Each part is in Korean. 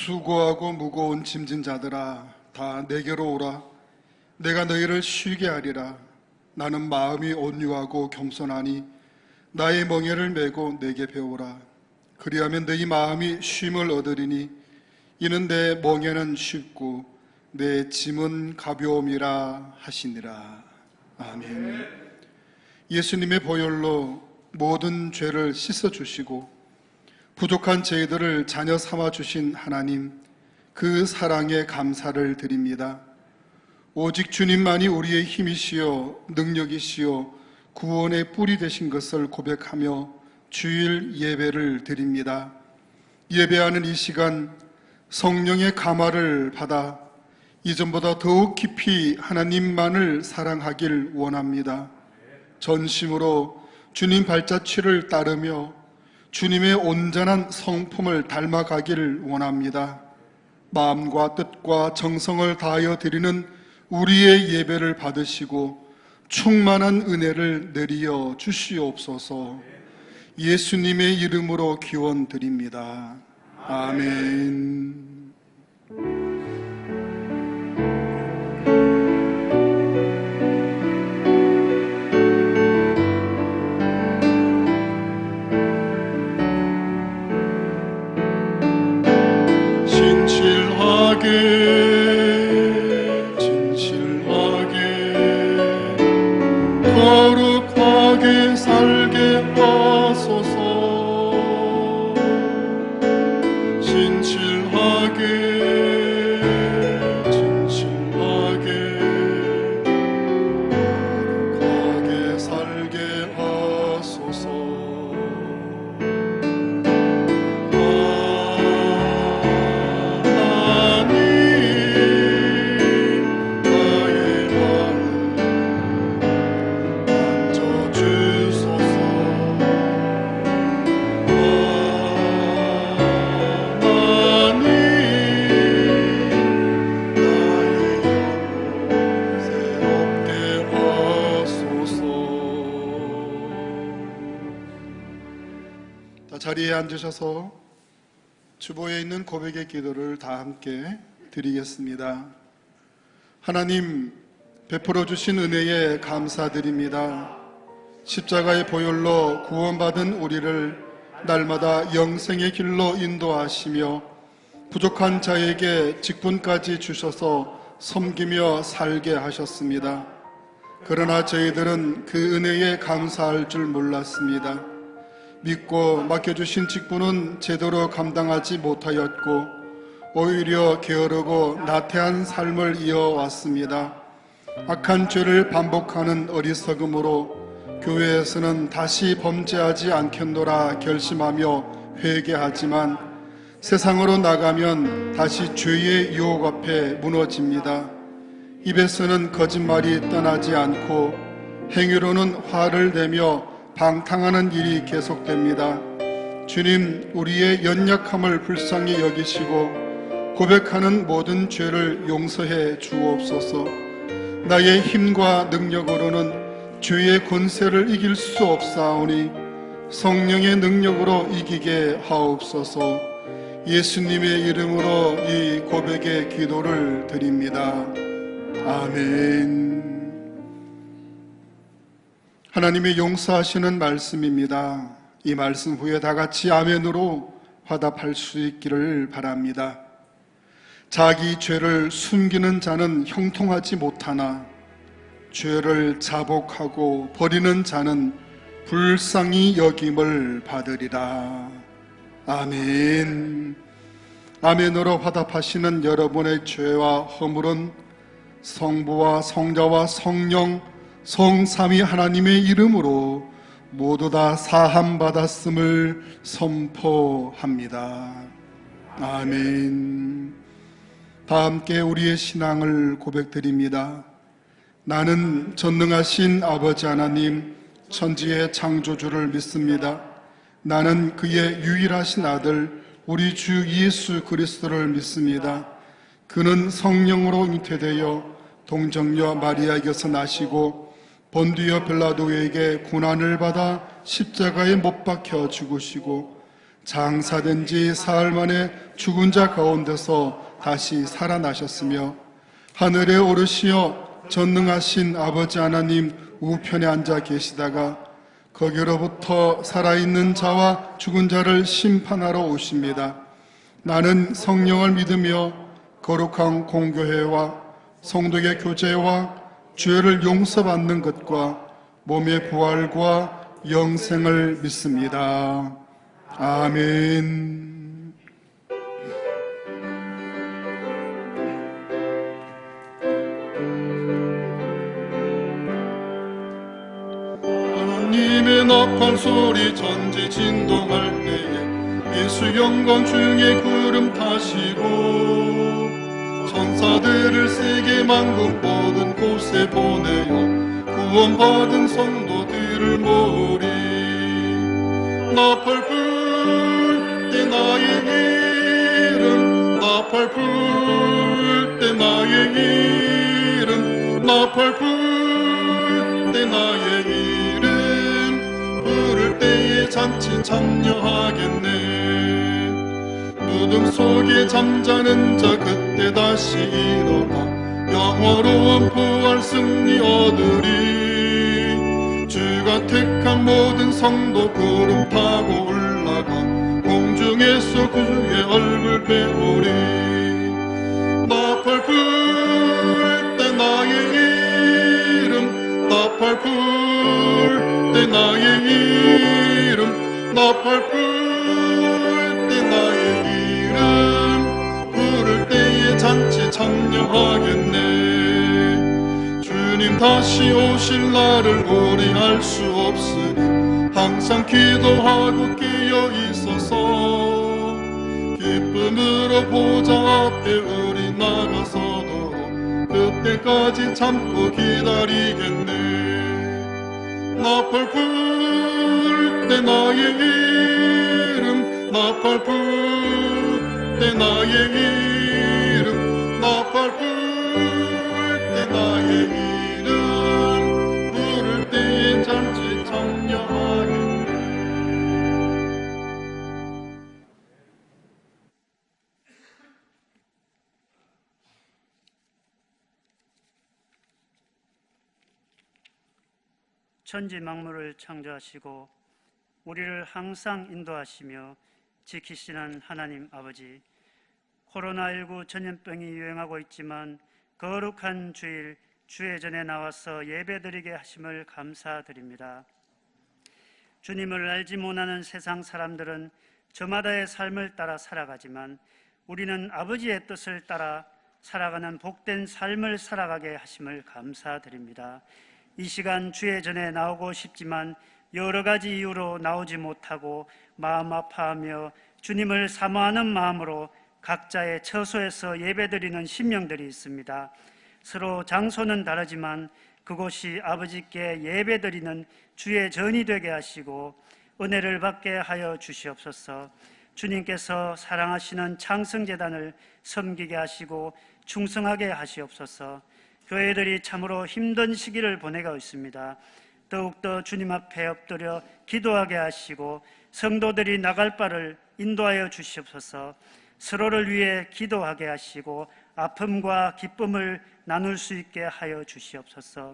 수고하고 무거운 짐진 자들아 다 내게로 오라. 내가 너희를 쉬게 하리라. 나는 마음이 온유하고 겸손하니 나의 멍에를 메고 내게 배우라. 그리하면 너희 마음이 쉼을 얻으리니 이는 내 멍에는 쉽고 내 짐은 가벼움이라 하시니라. 아멘. 예수님의 보혈로 모든 죄를 씻어주시고 부족한 저희들을 자녀 삼아주신 하나님, 그 사랑에 감사를 드립니다. 오직 주님만이 우리의 힘이시요 능력이시요 구원의 뿌리 되신 것을 고백하며 주일 예배를 드립니다. 예배하는 이 시간 성령의 감화를 받아 이전보다 더욱 깊이 하나님만을 사랑하길 원합니다. 전심으로 주님 발자취를 따르며 주님의 온전한 성품을 닮아가길 원합니다. 마음과 뜻과 정성을 다하여 드리는 우리의 예배를 받으시고 충만한 은혜를 내리어 주시옵소서. 예수님의 이름으로 기원드립니다. 아멘. 진실하게 거룩하게 살게 하소서. 진실하게 거룩하게 살게 하소서. 자리에 앉으셔서 주보에 있는 고백의 기도를 다 함께 드리겠습니다. 하나님, 베풀어 주신 은혜에 감사드립니다. 십자가의 보혈로 구원받은 우리를 날마다 영생의 길로 인도하시며 부족한 자에게 직분까지 주셔서 섬기며 살게 하셨습니다. 그러나 저희들은 그 은혜에 감사할 줄 몰랐습니다. 믿고 맡겨주신 직분은 제대로 감당하지 못하였고 오히려 게으르고 나태한 삶을 이어왔습니다. 악한 죄를 반복하는 어리석음으로 교회에서는 다시 범죄하지 않겠노라 결심하며 회개하지만 세상으로 나가면 다시 죄의 유혹 앞에 무너집니다. 입에서는 거짓말이 떠나지 않고 행위로는 화를 내며 방탕하는 일이 계속됩니다. 주님, 우리의 연약함을 불쌍히 여기시고 고백하는 모든 죄를 용서해 주옵소서. 나의 힘과 능력으로는 죄의 권세를 이길 수 없사오니 성령의 능력으로 이기게 하옵소서. 예수님의 이름으로 이 고백의 기도를 드립니다. 아멘. 하나님의 용서하시는 말씀입니다. 이 말씀 후에 다 같이 아멘으로 화답할 수 있기를 바랍니다. 자기 죄를 숨기는 자는 형통하지 못하나 죄를 자복하고 버리는 자는 불쌍히 여김을 받으리라. 아멘. 아멘으로 화답하시는 여러분의 죄와 허물은 성부와 성자와 성령 성삼위 하나님의 이름으로 모두 다 사함받았음을 선포합니다. 아멘. 다 함께 우리의 신앙을 고백드립니다. 나는 전능하신 아버지 하나님 천지의 창조주를 믿습니다. 나는 그의 유일하신 아들 우리 주 예수 그리스도를 믿습니다. 그는 성령으로 잉태되어 동정녀 마리아에게서 나시고 본디오 빌라도에게 고난을 받아 십자가에 못 박혀 죽으시고 장사된 지 사흘 만에 죽은 자 가운데서 다시 살아나셨으며 하늘에 오르시어 전능하신 아버지 하나님 우편에 앉아 계시다가 거기로부터 살아있는 자와 죽은 자를 심판하러 오십니다. 나는 성령을 믿으며 거룩한 공교회와 성도의 교제와 죄를 용서받는 것과 몸의 부활과 영생을 믿습니다. 아멘. 하나님의 나팔 소리 전지 진동할 때에 예수 영광 중에 구름 타시고 천사들을 세계 만국 모든 곳에 보내어 구원받은 성도들을 모으리. 나팔 불 때 나의 이름, 나팔 불 때 나의 이름, 나팔 불 때 나의 이름, 부를 때에 잔치 참여하겠네. 무덤 속에 잠자는 자 그때 다시 일어나 영화로운 부활 승리 얻으리. 주가 택한 모든 성도 구름 타고 올라가 공중에서 그의 얼굴 배우리. 나팔 불 때 나의 이름, 나팔 불 때 나의 이름, 나팔 불 때 나의 이름, 부를 때에 잔치 참여하겠네. 주님 다시 오실 날을 우리 알 수 없으니 항상 기도하고 깨어 있어서 기쁨으로 보좌 앞에 우리 나가서도 그때까지 참고 기다리겠네. 나팔 불 때 나의 이름, 나팔 불 때 나의 이름, 나팔 불 때 나의 이름, 부를 때에 잔치 참여하겠네. 천지 만물을 창조하시고 우리를 항상 인도하시며 지키시는 하나님 아버지, 코로나19 전염병이 유행하고 있지만 거룩한 주일 주회전에 나와서 예배드리게 하심을 감사드립니다. 주님을 알지 못하는 세상 사람들은 저마다의 삶을 따라 살아가지만 우리는 아버지의 뜻을 따라 살아가는 복된 삶을 살아가게 하심을 감사드립니다. 이 시간 주회전에 나오고 싶지만 여러 가지 이유로 나오지 못하고 마음 아파하며 주님을 사모하는 마음으로 각자의 처소에서 예배드리는 심령들이 있습니다. 서로 장소는 다르지만 그곳이 아버지께 예배드리는 주의 전이 되게 하시고 은혜를 받게 하여 주시옵소서. 주님께서 사랑하시는 창성재단을 섬기게 하시고 충성하게 하시옵소서. 교회들이 참으로 힘든 시기를 보내고 있습니다. 더욱더 주님 앞에 엎드려 기도하게 하시고 성도들이 나갈 바를 인도하여 주시옵소서. 서로를 위해 기도하게 하시고 아픔과 기쁨을 나눌 수 있게 하여 주시옵소서.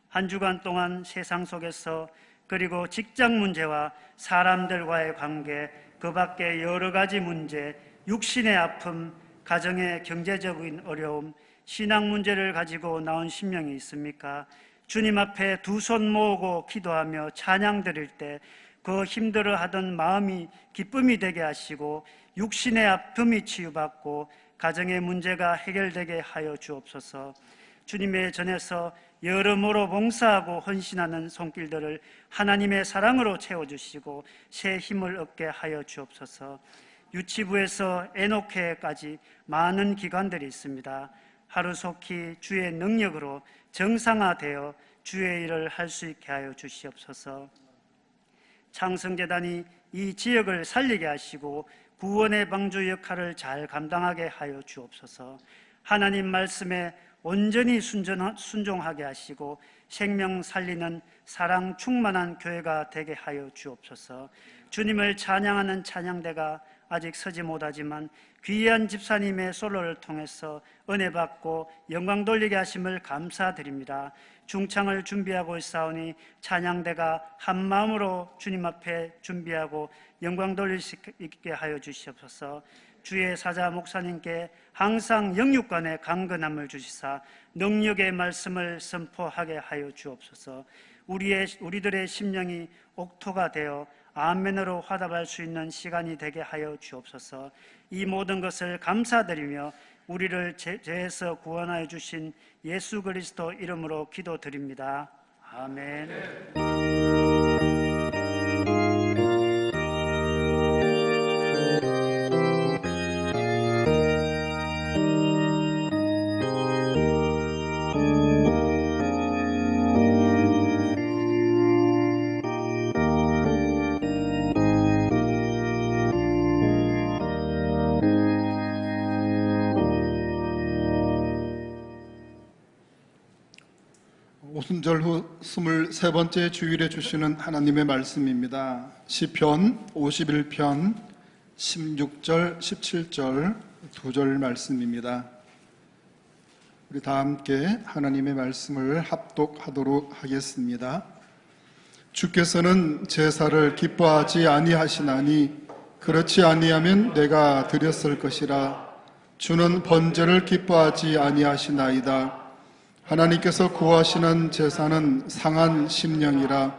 한 주간 동안 세상 속에서 그리고 직장 문제와 사람들과의 관계, 그 밖에 여러 가지 문제, 육신의 아픔, 가정의 경제적인 어려움, 신앙 문제를 가지고 나온 심령이 있습니까? 주님 앞에 두 손 모으고 기도하며 찬양 드릴 때 그 힘들어하던 마음이 기쁨이 되게 하시고 육신의 아픔이 치유받고 가정의 문제가 해결되게 하여 주옵소서. 주님의 전에서 여러모로 봉사하고 헌신하는 손길들을 하나님의 사랑으로 채워주시고 새 힘을 얻게 하여 주옵소서. 유치부에서 애녹회까지 많은 기관들이 있습니다. 하루속히 주의 능력으로 정상화되어 주의 일을 할 수 있게 하여 주시옵소서. 창성재단이 이 지역을 살리게 하시고 구원의 방주 역할을 잘 감당하게 하여 주옵소서. 하나님 말씀에 온전히 순종하게 하시고 생명 살리는 사랑 충만한 교회가 되게 하여 주옵소서. 주님을 찬양하는 찬양대가 아직 서지 못하지만 귀한 집사님의 솔로를 통해서 은혜 받고 영광 돌리게 하심을 감사드립니다. 중창을 준비하고 있사오니 찬양대가 한 마음으로 주님 앞에 준비하고 영광 돌릴 수 있게 하여 주시옵소서. 주의 사자 목사님께 항상 영육간에 강건함을 주시사 능력의 말씀을 선포하게 하여 주옵소서. 우리들의 심령이 옥토가 되어 아멘으로 화답할 수 있는 시간이 되게 하여 주옵소서. 이 모든 것을 감사드리며 우리를 죄에서 구원하여 주신 예수 그리스도 이름으로 기도드립니다. 아멘. 오순절 후 23번째 주일에 주시는 하나님의 말씀입니다. 시편 51편 16절 17절 두 절 말씀입니다. 우리 다 함께 하나님의 말씀을 합독하도록 하겠습니다. 주께서는 제사를 기뻐하지 아니하시나니 그렇지 아니하면 내가 드렸을 것이라. 주는 번제를 기뻐하지 아니하시나이다. 하나님께서 구하시는 제사는 상한 심령이라.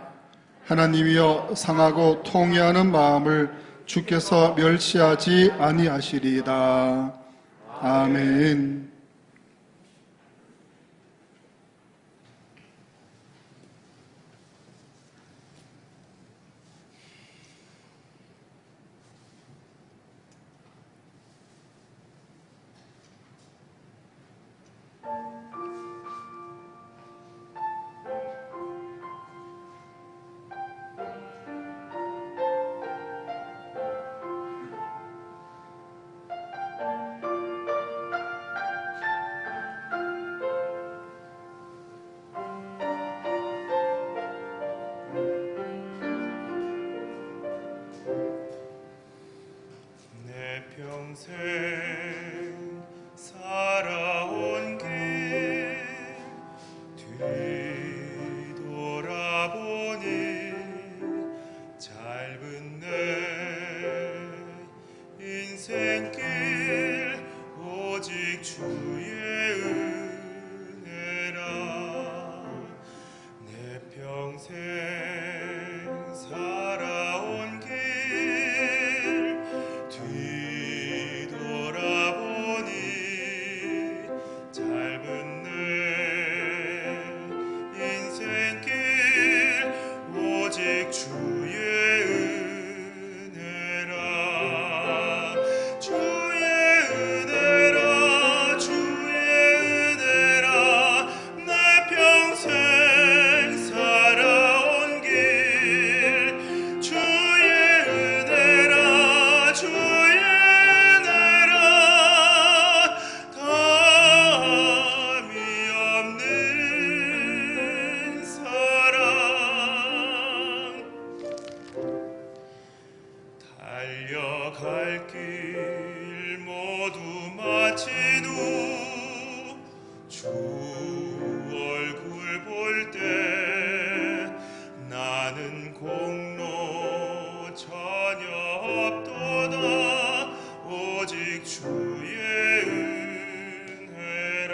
하나님이여 상하고 통회하는 마음을 주께서 멸시하지 아니하시리이다. 아멘. 평생 살아온 길 뒤돌아보니 짧은 내 인생길 오직 주의 은혜라. 내 평생 살아온 길 뒤돌아보니 짧은 내 인생길 오직 주의 은혜라. 주의 은혜라. 주의 은혜라. 내 평생 살아온 길 주의 은혜라. 주의 은혜라. 담이 없는 사랑. 달려갈 길 모두 마친 후 주 얼굴 볼 때 나는 공로 전혀 없도다. 오직 주의 은혜라.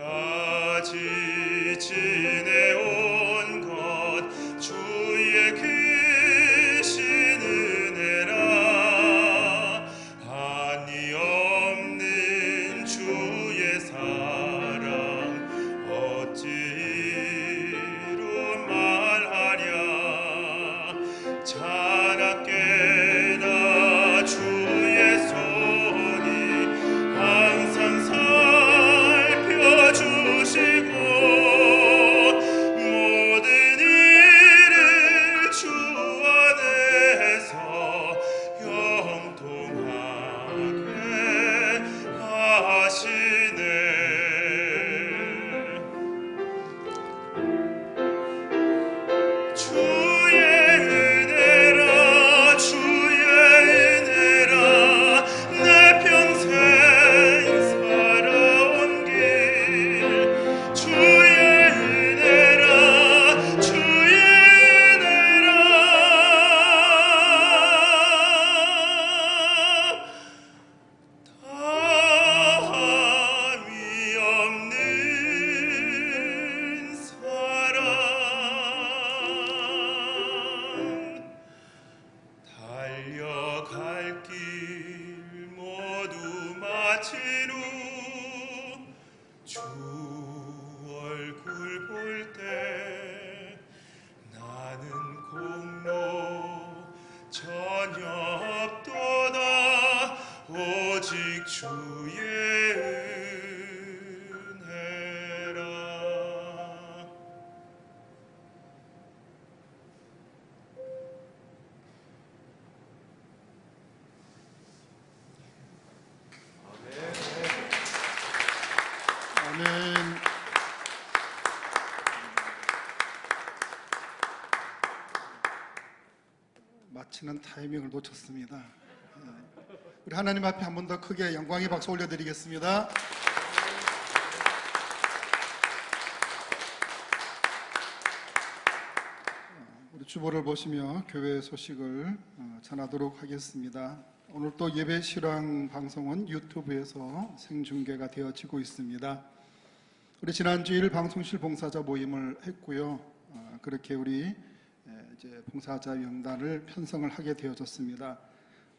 지금까지 지내온 것 주의 크신 은혜라. 한이 없는 주의 사랑 어찌로 말하랴. 자나깨나 주의 손이 항상 살펴주시고 하시는 타이밍을 놓쳤습니다. 우리 하나님 앞에 한 번 더 크게 영광의 박수 올려드리겠습니다. 우리 주보를 보시며 교회 소식을 전하도록 하겠습니다. 오늘 또 예배 실황 방송은 유튜브에서 생중계가 되어지고 있습니다. 우리 지난주일 방송실 봉사자 모임을 했고요. 그렇게 우리 이제 봉사자 명단을 편성을 하게 되어졌습니다.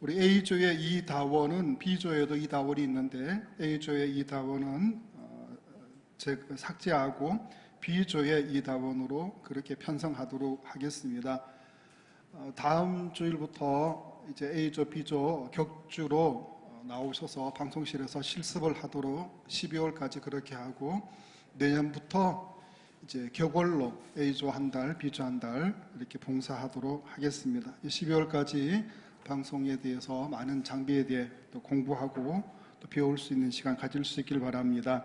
우리 A조의 이다원은 B조에도 이다원이 있는데 A조의 이다원은 삭제하고 B조의 이다원으로 그렇게 편성하도록 하겠습니다. 다음 주일부터 이제 A조, B조 격주로 나오셔서 방송실에서 실습을 하도록 12월까지 그렇게 하고 내년부터 이제 격월로 A조 한 달, B조 한 달 이렇게 봉사하도록 하겠습니다. 12월까지 방송에 대해서 많은 장비에 대해 또 공부하고 또 배울 수 있는 시간 가질 수 있길 바랍니다.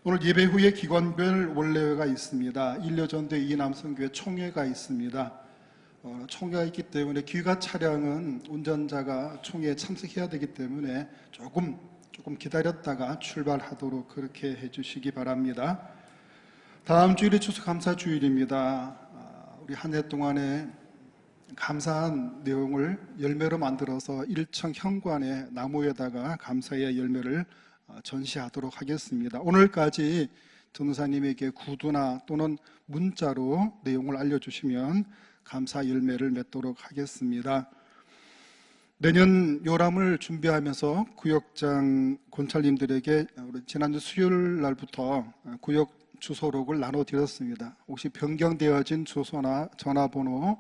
오늘 예배 후에 기관별 원례회가 있습니다. 1년 전도회 이남성교회 총회가 있습니다. 총회가 있기 때문에 귀가 차량은 운전자가 총회에 참석해야 되기 때문에 조금 기다렸다가 출발하도록 그렇게 해주시기 바랍니다. 다음 주일이 추수감사주일입니다. 우리 한 해 동안에 감사한 내용을 열매로 만들어서 1층 현관의 나무에다가 감사의 열매를 전시하도록 하겠습니다. 오늘까지 전도사님에게 구두나 또는 문자로 내용을 알려주시면 감사 열매를 맺도록 하겠습니다. 내년 요람을 준비하면서 구역장 권찰님들에게 지난주 수요일 날부터 구역 주소록을 나눠드렸습니다. 혹시 변경되어진 주소나 전화번호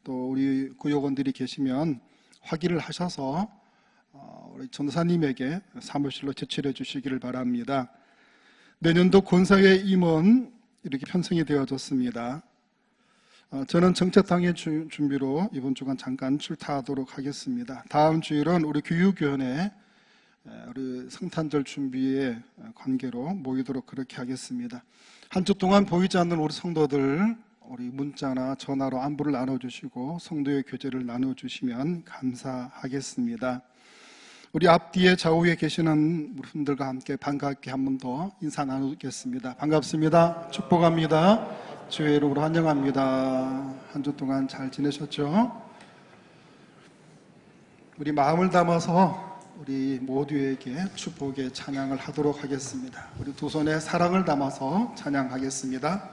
또 우리 구역원들이 계시면 확인을 하셔서 우리 전도사님에게 사무실로 제출해 주시기를 바랍니다. 내년도 권사회 임원 이렇게 편성이 되어졌습니다. 저는 정책당의 준비로 이번 주간 잠깐 출타하도록 하겠습니다. 다음 주일은 우리 교육위원회 우리 성탄절 준비에 관계로 모이도록 그렇게 하겠습니다. 한 주 동안 보이지 않는 우리 성도들 우리 문자나 전화로 안부를 나눠주시고 성도의 교제를 나눠주시면 감사하겠습니다. 우리 앞뒤에 좌우에 계시는 분들과 함께 반갑게 한 번 더 인사 나누겠습니다. 반갑습니다. 축복합니다. 주의 이름으로 환영합니다. 한 주 동안 잘 지내셨죠? 우리 마음을 담아서 우리 모두에게 축복의 찬양을 하도록 하겠습니다. 우리 두 손에 사랑을 담아서 찬양하겠습니다.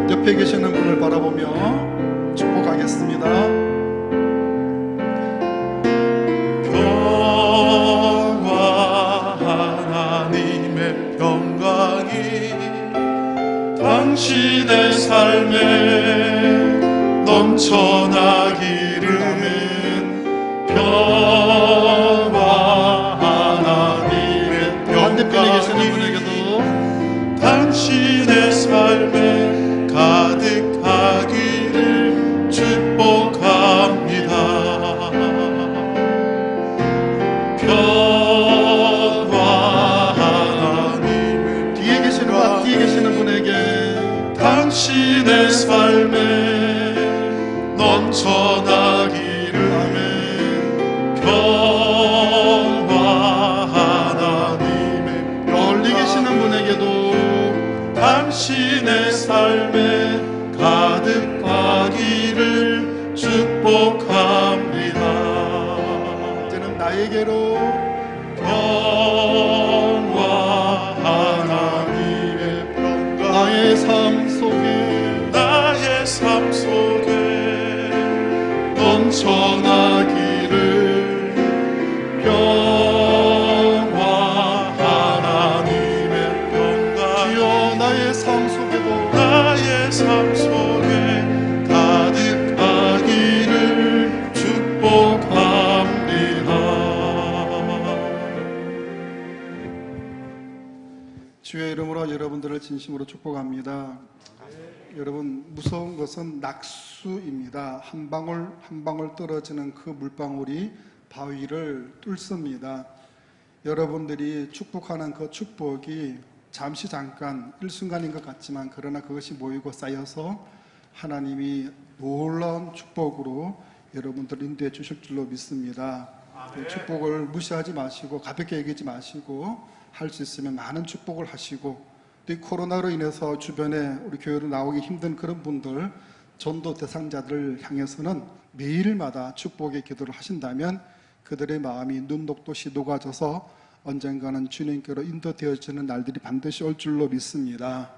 옆에 계시는 분을 바라보며 축복하겠습니다. 하나님의 평강이 당신의 삶에 넘쳐나기를 평화 하나님의 반대편에 계시는 분에게도 당신의 삶에 가득하기를 축복합니다. 뒤에 계시는 분에게 당신의 삶에 넘쳐나기를 평화 하나님의 멀리 계시는 분에게도 당신의 삶에 가득하기를 축복합니다. 이제는 나에게로 평화 하나님의 평강 나의 삶 속에 넘쳐나기를 평화 하나님의 평강 주여 나의 삶 속에도 나의 삶 속에 가득하기를 축복합니다. 주의 이름으로 여러분들을 진심으로 축복합니다. 여러분, 무서운 것은 낙수입니다. 한 방울 한 방울 떨어지는 그 물방울이 바위를 뚫습니다. 여러분들이 축복하는 그 축복이 잠시 잠깐 일순간인 것 같지만 그러나 그것이 모이고 쌓여서 하나님이 놀라운 축복으로 여러분들 인도해 주실 줄로 믿습니다. 그 축복을 무시하지 마시고 가볍게 여기지 마시고 할 수 있으면 많은 축복을 하시고 또 이 코로나로 인해서 주변에 우리 교회로 나오기 힘든 그런 분들 전도 대상자들을 향해서는 매일마다 축복의 기도를 하신다면 그들의 마음이 눈독듯이 녹아져서 언젠가는 주님께로 인도되어지는 날들이 반드시 올 줄로 믿습니다.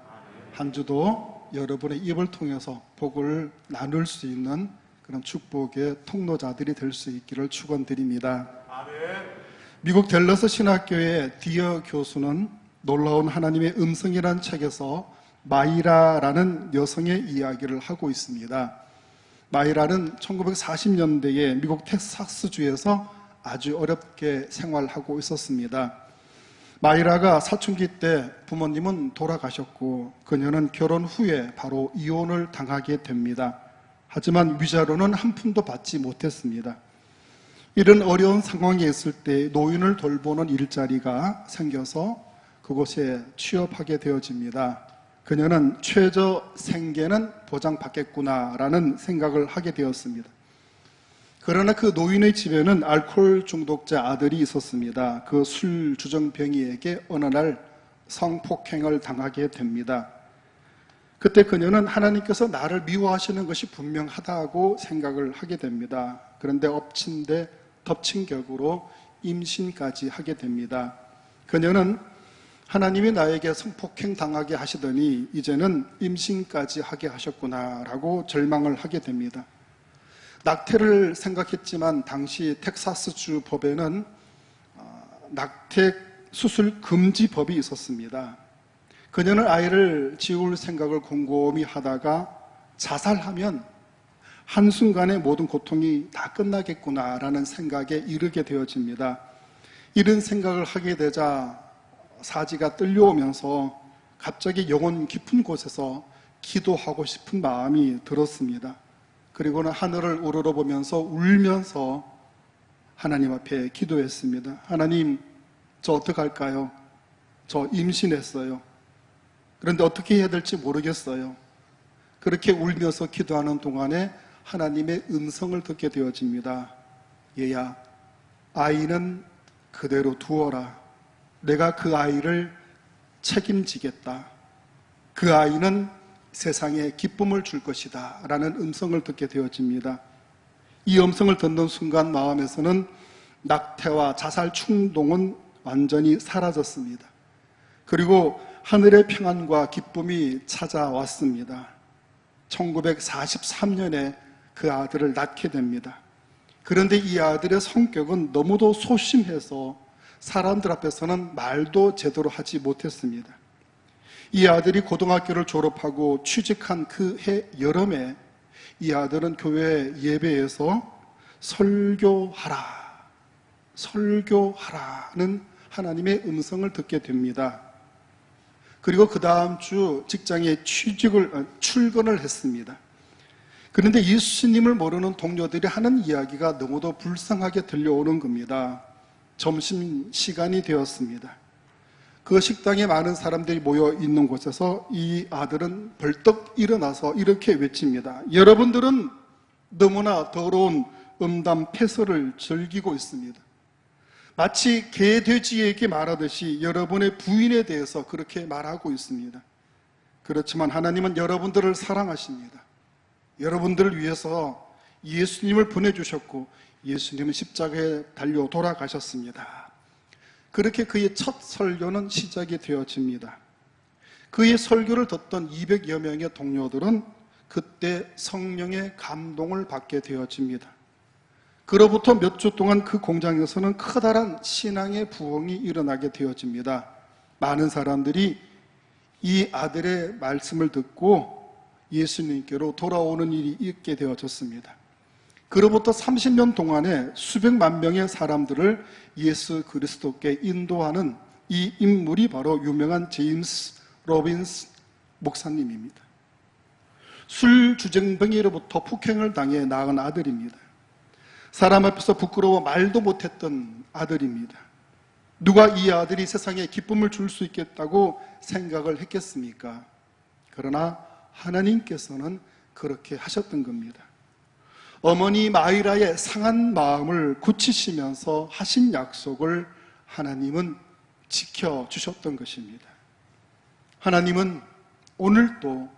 한 주도 여러분의 입을 통해서 복을 나눌 수 있는 그런 축복의 통로자들이 될 수 있기를 축원드립니다. 미국 댈러스 신학교의 디어 교수는 놀라운 하나님의 음성이라는 책에서 마이라라는 여성의 이야기를 하고 있습니다. 마이라는 1940년대에 미국 텍사스주에서 아주 어렵게 생활하고 있었습니다. 마이라가 사춘기 때 부모님은 돌아가셨고 그녀는 결혼 후에 바로 이혼을 당하게 됩니다. 하지만 위자료는 한 푼도 받지 못했습니다. 이런 어려운 상황에 있을 때 노인을 돌보는 일자리가 생겨서 그곳에 취업하게 되어집니다. 그녀는 최저 생계는 보장받겠구나라는 생각을 하게 되었습니다. 그러나 그 노인의 집에는 알코올 중독자 아들이 있었습니다. 그 술 주정뱅이에게 어느 날 성폭행을 당하게 됩니다. 그때 그녀는 하나님께서 나를 미워하시는 것이 분명하다고 생각을 하게 됩니다. 그런데 엎친 데 덮친 격으로 임신까지 하게 됩니다. 그녀는 하나님이 나에게 성폭행 당하게 하시더니 이제는 임신까지 하게 하셨구나라고 절망을 하게 됩니다. 낙태를 생각했지만 당시 텍사스주 법에는 낙태 수술 금지 법이 있었습니다. 그녀는 아이를 지울 생각을 곰곰이 하다가 자살하면 한순간에 모든 고통이 다 끝나겠구나라는 생각에 이르게 되어집니다. 이런 생각을 하게 되자 사지가 떨려오면서 갑자기 영혼 깊은 곳에서 기도하고 싶은 마음이 들었습니다. 그리고는 하늘을 우러러보면서 울면서 하나님 앞에 기도했습니다. 하나님, 저 어떡할까요? 저 임신했어요. 그런데 어떻게 해야 될지 모르겠어요. 그렇게 울면서 기도하는 동안에 하나님의 음성을 듣게 되어집니다. 얘야, 아이는 그대로 두어라. 내가 그 아이를 책임지겠다. 그 아이는 세상에 기쁨을 줄 것이다 라는 음성을 듣게 되어집니다. 이 음성을 듣는 순간 마음에서는 낙태와 자살 충동은 완전히 사라졌습니다. 그리고 하늘의 평안과 기쁨이 찾아왔습니다. 1943년에 그 아들을 낳게 됩니다. 그런데 이 아들의 성격은 너무도 소심해서 사람들 앞에서는 말도 제대로 하지 못했습니다. 이 아들이 고등학교를 졸업하고 취직한 그 해 여름에 이 아들은 교회 예배에서 설교하라는 하나님의 음성을 듣게 됩니다. 그리고 그 다음 주 직장에 출근을 했습니다. 그런데 예수님을 모르는 동료들이 하는 이야기가 너무도 불쌍하게 들려오는 겁니다. 점심시간이 되었습니다. 그 식당에 많은 사람들이 모여 있는 곳에서 이 아들은 벌떡 일어나서 이렇게 외칩니다. 여러분들은 너무나 더러운 음담 패설을 즐기고 있습니다. 마치 개, 돼지에게 말하듯이 여러분의 부인에 대해서 그렇게 말하고 있습니다. 그렇지만 하나님은 여러분들을 사랑하십니다. 여러분들을 위해서 예수님을 보내주셨고 예수님은 십자가에 달려 돌아가셨습니다. 그렇게 그의 첫 설교는 시작이 되어집니다. 그의 설교를 듣던 200여 명의 동료들은 그때 성령의 감동을 받게 되어집니다. 그로부터 몇 주 동안 그 공장에서는 커다란 신앙의 부흥이 일어나게 되어집니다. 많은 사람들이 이 아들의 말씀을 듣고 예수님께로 돌아오는 일이 있게 되어졌습니다. 그로부터 30년 동안에 수백만 명의 사람들을 예수 그리스도께 인도하는 이 인물이 바로 유명한 제임스 로빈스 목사님입니다. 술 주정뱅이로부터 폭행을 당해 낳은 아들입니다. 사람 앞에서 부끄러워 말도 못했던 아들입니다. 누가 이 아들이 세상에 기쁨을 줄 수 있겠다고 생각을 했겠습니까? 그러나 하나님께서는 그렇게 하셨던 겁니다. 어머니 마이라의 상한 마음을 고치시면서 하신 약속을 하나님은 지켜주셨던 것입니다. 하나님은 오늘도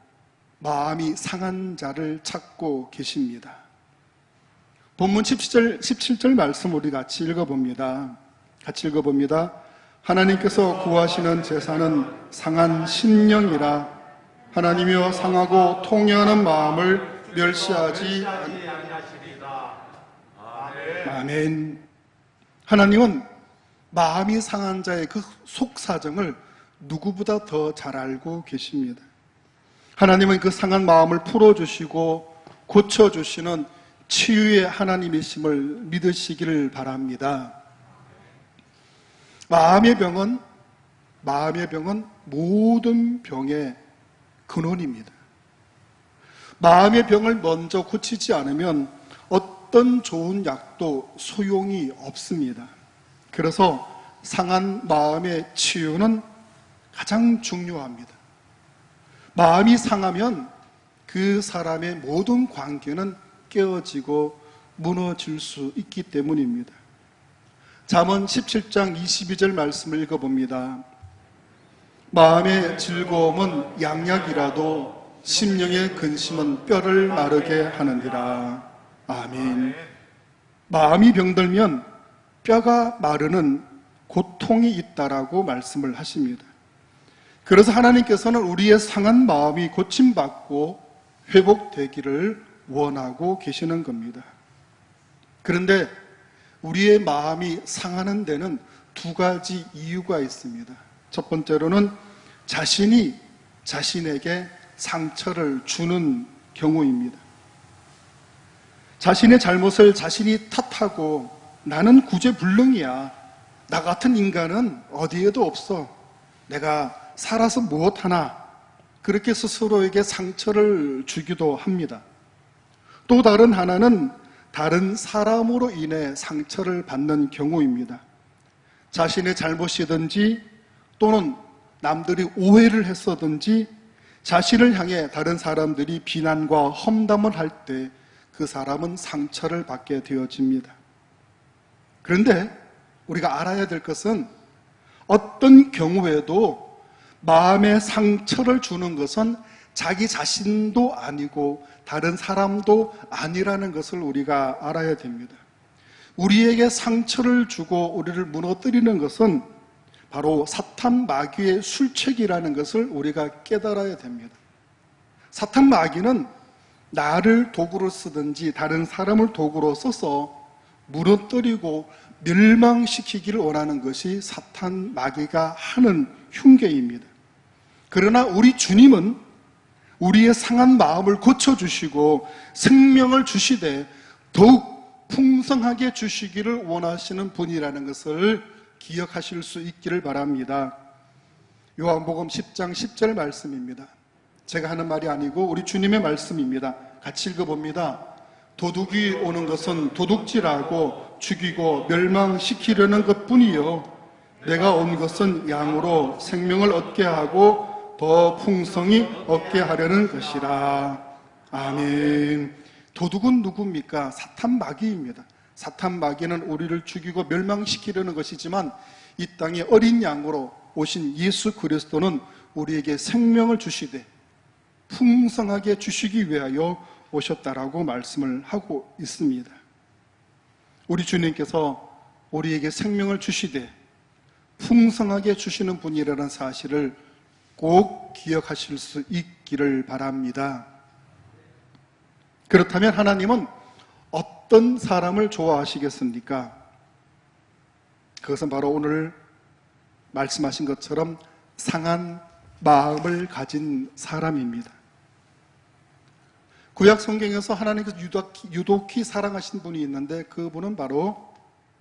마음이 상한 자를 찾고 계십니다. 본문 17절 말씀 우리 같이 읽어봅니다. 하나님께서 구하시는 제사는 상한 심령이라 하나님이여 상하고 통회하는 마음을 멸시하지 아니하시리라. 아멘. 하나님은 마음이 상한 자의 그 속사정을 누구보다 더 잘 알고 계십니다. 하나님은 그 상한 마음을 풀어주시고 고쳐주시는 치유의 하나님이심을 믿으시기를 바랍니다. 마음의 병은 모든 병의 근원입니다. 마음의 병을 먼저 고치지 않으면 어떤 좋은 약도 소용이 없습니다. 그래서 상한 마음의 치유는 가장 중요합니다. 마음이 상하면 그 사람의 모든 관계는 깨어지고 무너질 수 있기 때문입니다. 잠언 17장 22절 말씀을 읽어봅니다. 마음의 즐거움은 양약이라도 심령의 근심은 뼈를 마르게 하느니라. 아멘. 마음이 병들면 뼈가 마르는 고통이 있다라고 말씀을 하십니다. 그래서 하나님께서는 우리의 상한 마음이 고침받고 회복되기를 원하고 계시는 겁니다. 그런데 우리의 마음이 상하는 데는 두 가지 이유가 있습니다. 첫 번째로는 자신이 자신에게 상처를 주는 경우입니다. 자신의 잘못을 자신이 탓하고 나는 구제불능이야. 나 같은 인간은 어디에도 없어. 내가 살아서 무엇하나. 그렇게 스스로에게 상처를 주기도 합니다. 또 다른 하나는 다른 사람으로 인해 상처를 받는 경우입니다. 자신의 잘못이든지 또는 남들이 오해를 했었든지 자신을 향해 다른 사람들이 비난과 험담을 할 때 그 사람은 상처를 받게 되어집니다. 그런데 우리가 알아야 될 것은 어떤 경우에도 마음에 상처를 주는 것은 자기 자신도 아니고 다른 사람도 아니라는 것을 우리가 알아야 됩니다. 우리에게 상처를 주고 우리를 무너뜨리는 것은 바로 사탄 마귀의 술책이라는 것을 우리가 깨달아야 됩니다. 사탄 마귀는 나를 도구로 쓰든지 다른 사람을 도구로 써서 무너뜨리고 멸망시키기를 원하는 것이 사탄 마귀가 하는 흉계입니다. 그러나 우리 주님은 우리의 상한 마음을 고쳐주시고 생명을 주시되 더욱 풍성하게 주시기를 원하시는 분이라는 것을 기억하실 수 있기를 바랍니다. 요한복음 10장 10절 말씀입니다. 제가 하는 말이 아니고 우리 주님의 말씀입니다. 같이 읽어봅니다. 도둑이 오는 것은 도둑질하고 죽이고 멸망시키려는 것뿐이요 내가 온 것은 양으로 생명을 얻게 하고 더 풍성히 얻게 하려는 것이라. 아멘. 도둑은 누굽니까? 사탄 마귀입니다. 사탄 마귀는 우리를 죽이고 멸망시키려는 것이지만 이 땅에 어린 양으로 오신 예수 그리스도는 우리에게 생명을 주시되 풍성하게 주시기 위하여 오셨다라고 말씀을 하고 있습니다. 우리 주님께서 우리에게 생명을 주시되 풍성하게 주시는 분이라는 사실을 꼭 기억하실 수 있기를 바랍니다. 그렇다면 하나님은 어떤 사람을 좋아하시겠습니까? 그것은 바로 오늘 말씀하신 것처럼 상한 마음을 가진 사람입니다. 구약 성경에서 하나님께서 유독히 사랑하신 분이 있는데 그분은 바로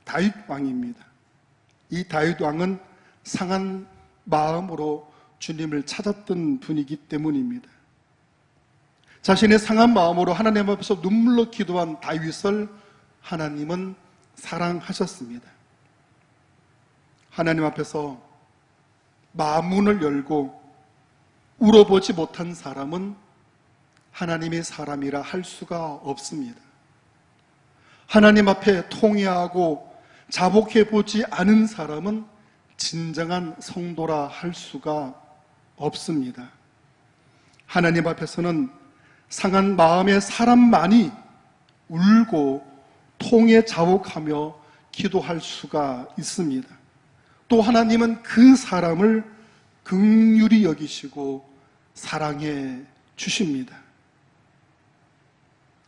다윗 왕입니다. 이 다윗 왕은 상한 마음으로 주님을 찾았던 분이기 때문입니다. 자신의 상한 마음으로 하나님 앞에서 눈물로 기도한 다윗을 하나님은 사랑하셨습니다. 하나님 앞에서 마음문을 열고 울어보지 못한 사람은 하나님의 사람이라 할 수가 없습니다. 하나님 앞에 통회하고 자복해보지 않은 사람은 진정한 성도라 할 수가 없습니다. 하나님 앞에서는 상한 마음의 사람만이 울고 통에 자복하며 기도할 수가 있습니다. 또 하나님은 그 사람을 긍휼히 여기시고 사랑해 주십니다.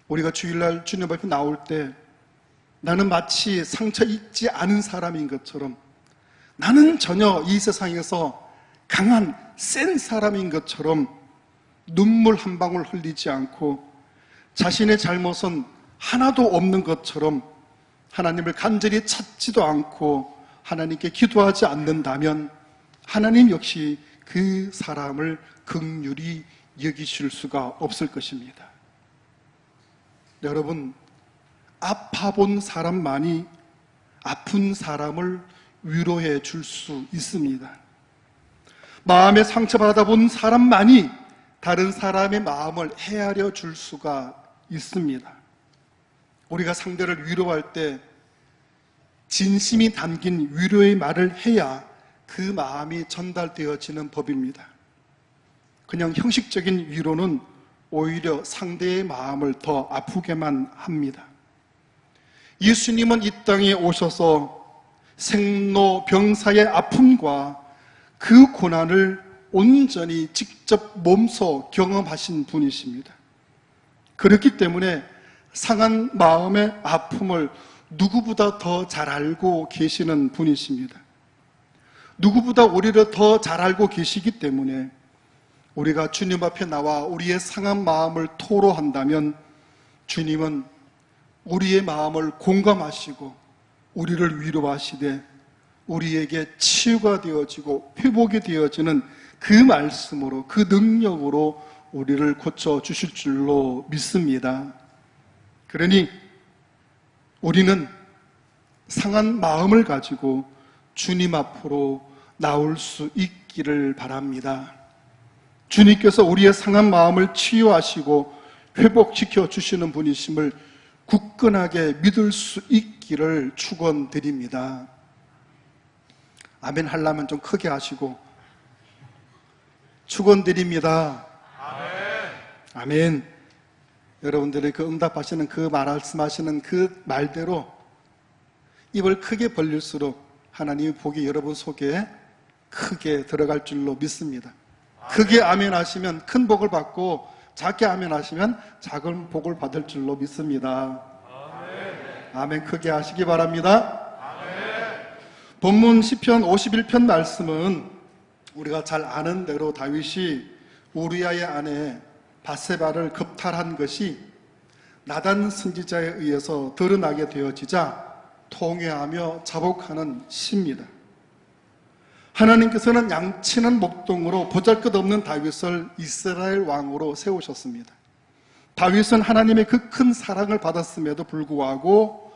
우리가 주일날 주님 앞에 나올 때 나는 마치 상처 입지 않은 사람인 것처럼, 나는 전혀 이 세상에서 강한 센 사람인 것처럼 눈물 한 방울 흘리지 않고 자신의 잘못은 하나도 없는 것처럼 하나님을 간절히 찾지도 않고 하나님께 기도하지 않는다면 하나님 역시 그 사람을 긍휼히 여기실 수가 없을 것입니다. 여러분, 아파본 사람만이 아픈 사람을 위로해 줄 수 있습니다. 마음에 상처받아 본 사람만이 다른 사람의 마음을 헤아려 줄 수가 있습니다. 우리가 상대를 위로할 때 진심이 담긴 위로의 말을 해야 그 마음이 전달되어지는 법입니다. 그냥 형식적인 위로는 오히려 상대의 마음을 더 아프게만 합니다. 예수님은 이 땅에 오셔서 생로병사의 아픔과 그 고난을 온전히 직접 몸소 경험하신 분이십니다. 그렇기 때문에 상한 마음의 아픔을 누구보다 더 잘 알고 계시는 분이십니다. 누구보다 오히려 더 잘 알고 계시기 때문에 우리가 주님 앞에 나와 우리의 상한 마음을 토로한다면 주님은 우리의 마음을 공감하시고 우리를 위로하시되 우리에게 치유가 되어지고 회복이 되어지는 그 말씀으로, 그 능력으로 우리를 고쳐주실 줄로 믿습니다. 그러니 우리는 상한 마음을 가지고 주님 앞으로 나올 수 있기를 바랍니다. 주님께서 우리의 상한 마음을 치유하시고 회복시켜 주시는 분이심을 굳건하게 믿을 수 있기를 축원드립니다. 아멘 하려면 좀 크게 하시고 축원드립니다. 아멘. 여러분들이 그 응답하시는 그 말씀하시는 그 말대로 입을 크게 벌릴수록 하나님의 복이 여러분 속에 크게 들어갈 줄로 믿습니다. 크게 아멘 하시면 큰 복을 받고 작게 아멘 하시면 작은 복을 받을 줄로 믿습니다. 아멘 크게 하시기 바랍니다. 본문 시편 51편 말씀은 우리가 잘 아는 대로 다윗이 우리아의 아내 밧세바를 겁탈한 것이 나단 선지자에 의해서 드러나게 되어지자 통회하며 자복하는 시입니다. 하나님께서는 양치는 목동으로 보잘것없는 다윗을 이스라엘 왕으로 세우셨습니다. 다윗은 하나님의 그 큰 사랑을 받았음에도 불구하고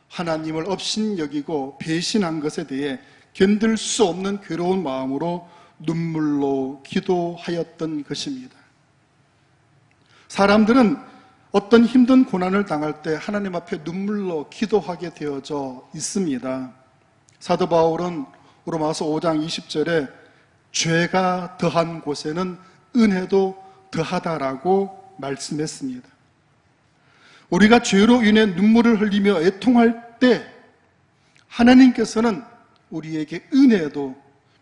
하나님을 업신여기고 배신한 것에 대해 견딜 수 없는 괴로운 마음으로 눈물로 기도하였던 것입니다. 사람들은 어떤 힘든 고난을 당할 때 하나님 앞에 눈물로 기도하게 되어져 있습니다. 사도 바울은 로마서 5장 20절에 죄가 더한 곳에는 은혜도 더하다라고 말씀했습니다. 우리가 죄로 인해 눈물을 흘리며 애통할 때 하나님께서는 우리에게 은혜도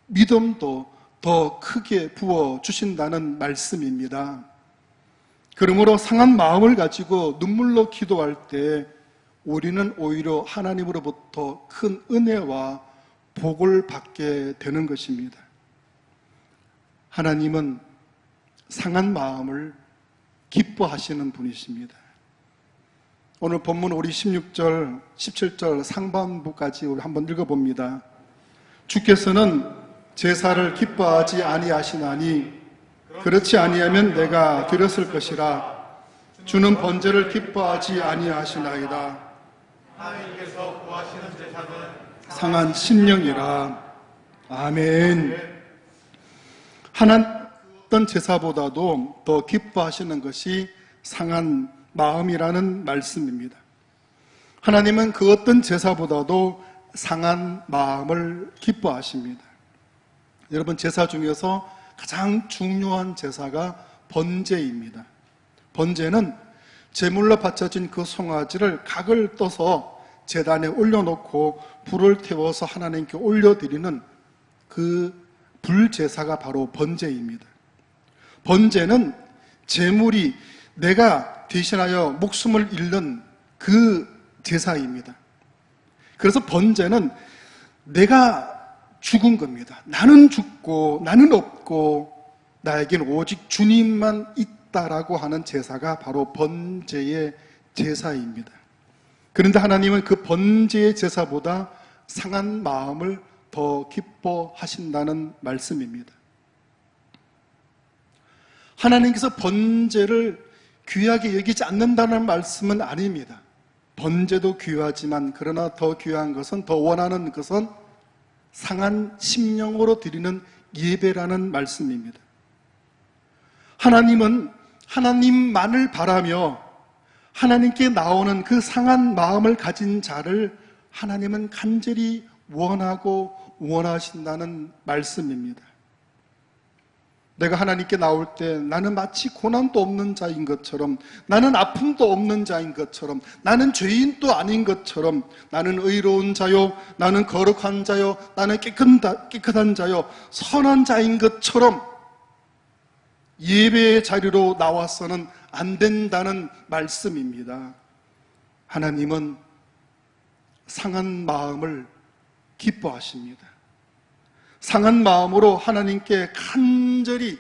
믿음도 더 크게 부어주신다는 말씀입니다. 그러므로 상한 마음을 가지고 눈물로 기도할 때 우리는 오히려 하나님으로부터 큰 은혜와 복을 받게 되는 것입니다. 하나님은 상한 마음을 기뻐하시는 분이십니다. 오늘 본문 우리 16절, 17절 상반부까지 우리 한번 읽어봅니다. 주께서는 제사를 기뻐하지 아니하시나니 그렇지 아니하면 내가 드렸을 것이라. 주는 번제를 기뻐하지 아니하시나이다. 하나님께서 구하시는 제사는 상한 심령이라. 아멘. 하나님 어떤 제사보다도 더 기뻐하시는 것이 상한 마음이라는 말씀입니다. 하나님은 그 어떤 제사보다도 상한 마음을 기뻐하십니다. 여러분, 제사 중에서 가장 중요한 제사가 번제입니다. 번제는 제물로 바쳐진 그 송아지를 각을 떠서 제단에 올려놓고 불을 태워서 하나님께 올려드리는 그 불제사가 바로 번제입니다. 번제는 제물이 내가 대신하여 목숨을 잃는 그 제사입니다. 그래서 번제는 내가 죽은 겁니다. 나는 죽고 나는 없고 나에겐 오직 주님만 있다라고 하는 제사가 바로 번제의 제사입니다. 그런데 하나님은 그 번제의 제사보다 상한 마음을 더 기뻐하신다는 말씀입니다. 하나님께서 번제를 귀하게 여기지 않는다는 말씀은 아닙니다. 번제도 귀하지만 그러나 더 귀한 것은, 더 원하는 것은 상한 심령으로 드리는 예배라는 말씀입니다. 하나님은 하나님만을 바라며 하나님께 나오는 그 상한 마음을 가진 자를 하나님은 간절히 원하고 원하신다는 말씀입니다. 내가 하나님께 나올 때 나는 마치 고난도 없는 자인 것처럼, 나는 아픔도 없는 자인 것처럼, 나는 죄인도 아닌 것처럼, 나는 의로운 자요, 나는 거룩한 자요, 나는 깨끗한 자요, 선한 자인 것처럼 예배의 자리로 나와서는 안 된다는 말씀입니다. 하나님은 상한 마음을 기뻐하십니다. 상한 마음으로 하나님께 간절히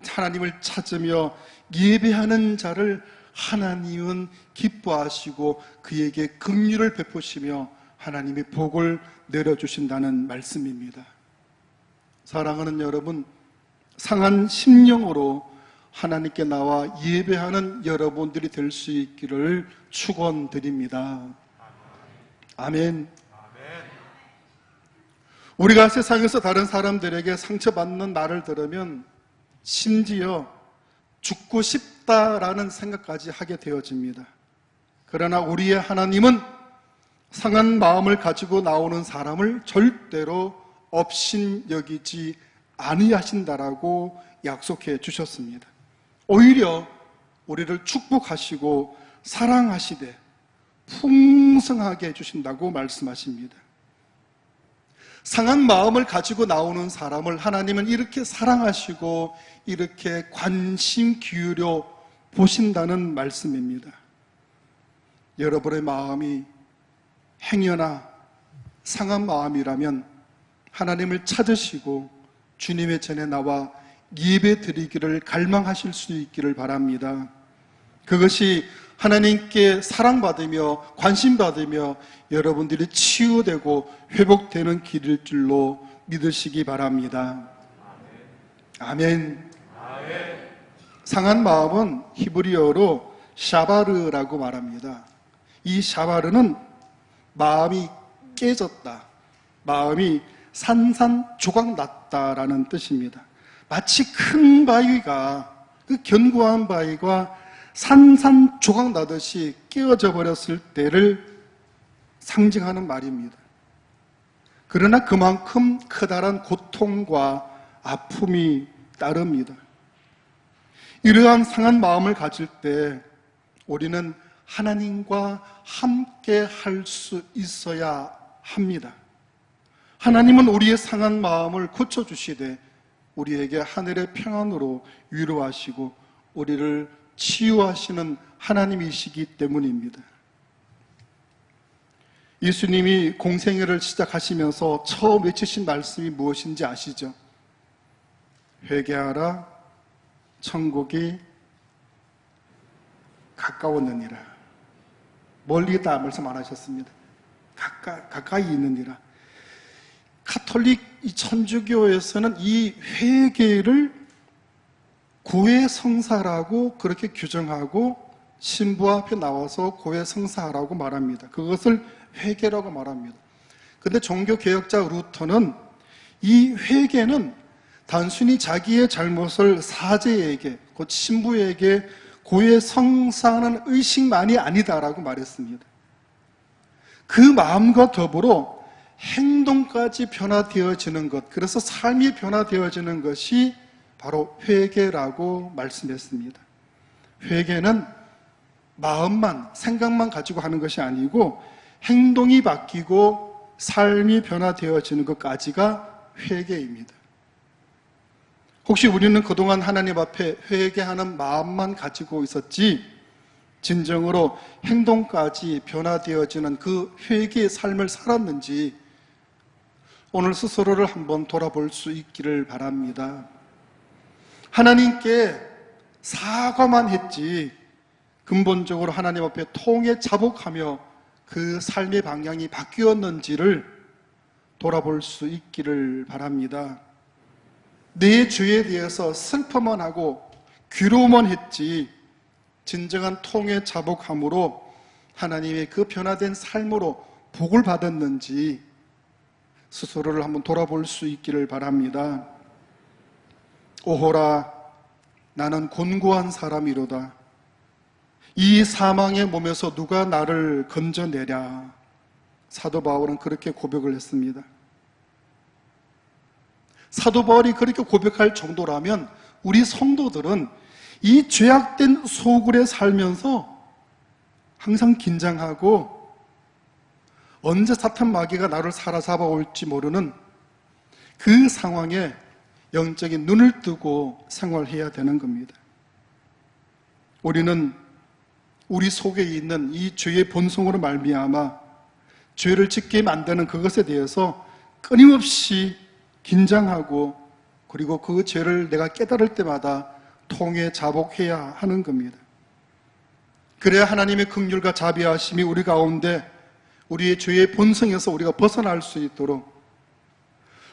하나님을 찾으며 예배하는 자를 하나님은 기뻐하시고 그에게 긍휼을 베푸시며 하나님의 복을 내려주신다는 말씀입니다. 사랑하는 여러분, 상한 심령으로 하나님께 나와 예배하는 여러분들이 될 수 있기를 축원드립니다. 아멘. 우리가 세상에서 다른 사람들에게 상처받는 말을 들으면 심지어 죽고 싶다라는 생각까지 하게 되어집니다. 그러나 우리의 하나님은 상한 마음을 가지고 나오는 사람을 절대로 업신여기지 아니하신다라고 약속해 주셨습니다. 오히려 우리를 축복하시고 사랑하시되 풍성하게 해주신다고 말씀하십니다. 상한 마음을 가지고 나오는 사람을 하나님은 이렇게 사랑하시고 이렇게 관심 기울여 보신다는 말씀입니다. 여러분의 마음이 행여나 상한 마음이라면 하나님을 찾으시고 주님의 전에 나와 예배 드리기를 갈망하실 수 있기를 바랍니다. 그것이 하나님께 사랑받으며 관심받으며 여러분들이 치유되고 회복되는 길일 줄로 믿으시기 바랍니다. 아멘. 상한 마음은 히브리어로 샤바르라고 말합니다. 이 샤바르는 마음이 깨졌다, 마음이 산산조각 났다라는 뜻입니다. 마치 큰 바위가, 그 견고한 바위가 산산조각 나듯이 깨어져 버렸을 때를 상징하는 말입니다. 그러나 그만큼 커다란 고통과 아픔이 따릅니다. 이러한 상한 마음을 가질 때 우리는 하나님과 함께 할 수 있어야 합니다. 하나님은 우리의 상한 마음을 고쳐주시되 우리에게 하늘의 평안으로 위로하시고 우리를 치유하시는 하나님이시기 때문입니다. 예수님이 공생애를 시작하시면서 처음 외치신 말씀이 무엇인지 아시죠? 회개하라, 천국이 가까웠느니라. 멀리 있다 말씀 안 하셨습니다. 가까이 있느니라. 가톨릭 이 천주교에서는 이 회개를 구의 성사라고 그렇게 규정하고 신부 앞에 나와서 고해 성사하라고 말합니다. 그것을 회개라고 말합니다. 근데 종교개혁자 루터는 이 회개는 단순히 자기의 잘못을 사제에게, 곧 신부에게 고해 성사하는 의식만이 아니다라고 말했습니다. 그 마음과 더불어 행동까지 변화되어지는 것, 그래서 삶이 변화되어지는 것이 바로 회개라고 말씀했습니다. 회개는 마음만, 생각만 가지고 하는 것이 아니고 행동이 바뀌고 삶이 변화되어지는 것까지가 회개입니다. 혹시 우리는 그동안 하나님 앞에 회개하는 마음만 가지고 있었지 진정으로 행동까지 변화되어지는 그 회개의 삶을 살았는지 오늘 스스로를 한번 돌아볼 수 있기를 바랍니다. 하나님께 사과만 했지 근본적으로 하나님 앞에 통에 자복하며 그 삶의 방향이 바뀌었는지를 돌아볼 수 있기를 바랍니다. 내 죄에 대해서 슬퍼만 하고 괴로워만 했지 진정한 통에 자복함으로 하나님의 그 변화된 삶으로 복을 받았는지 스스로를 한번 돌아볼 수 있기를 바랍니다. 오호라 나는 곤고한 사람이로다. 이 사망의 몸에서 누가 나를 건져내랴. 사도 바울은 그렇게 고백을 했습니다. 사도 바울이 그렇게 고백할 정도라면 우리 성도들은 이 죄악된 소굴에 살면서 항상 긴장하고 언제 사탄 마귀가 나를 사로잡아 올지 모르는 그 상황에 영적인 눈을 뜨고 생활해야 되는 겁니다. 우리는 우리 속에 있는 이 죄의 본성으로 말미암아 죄를 짓게 만드는 그것에 대해서 끊임없이 긴장하고 그리고 그 죄를 내가 깨달을 때마다 통에 자복해야 하는 겁니다. 그래야 하나님의 긍휼과 자비하심이 우리 가운데 우리의 죄의 본성에서 우리가 벗어날 수 있도록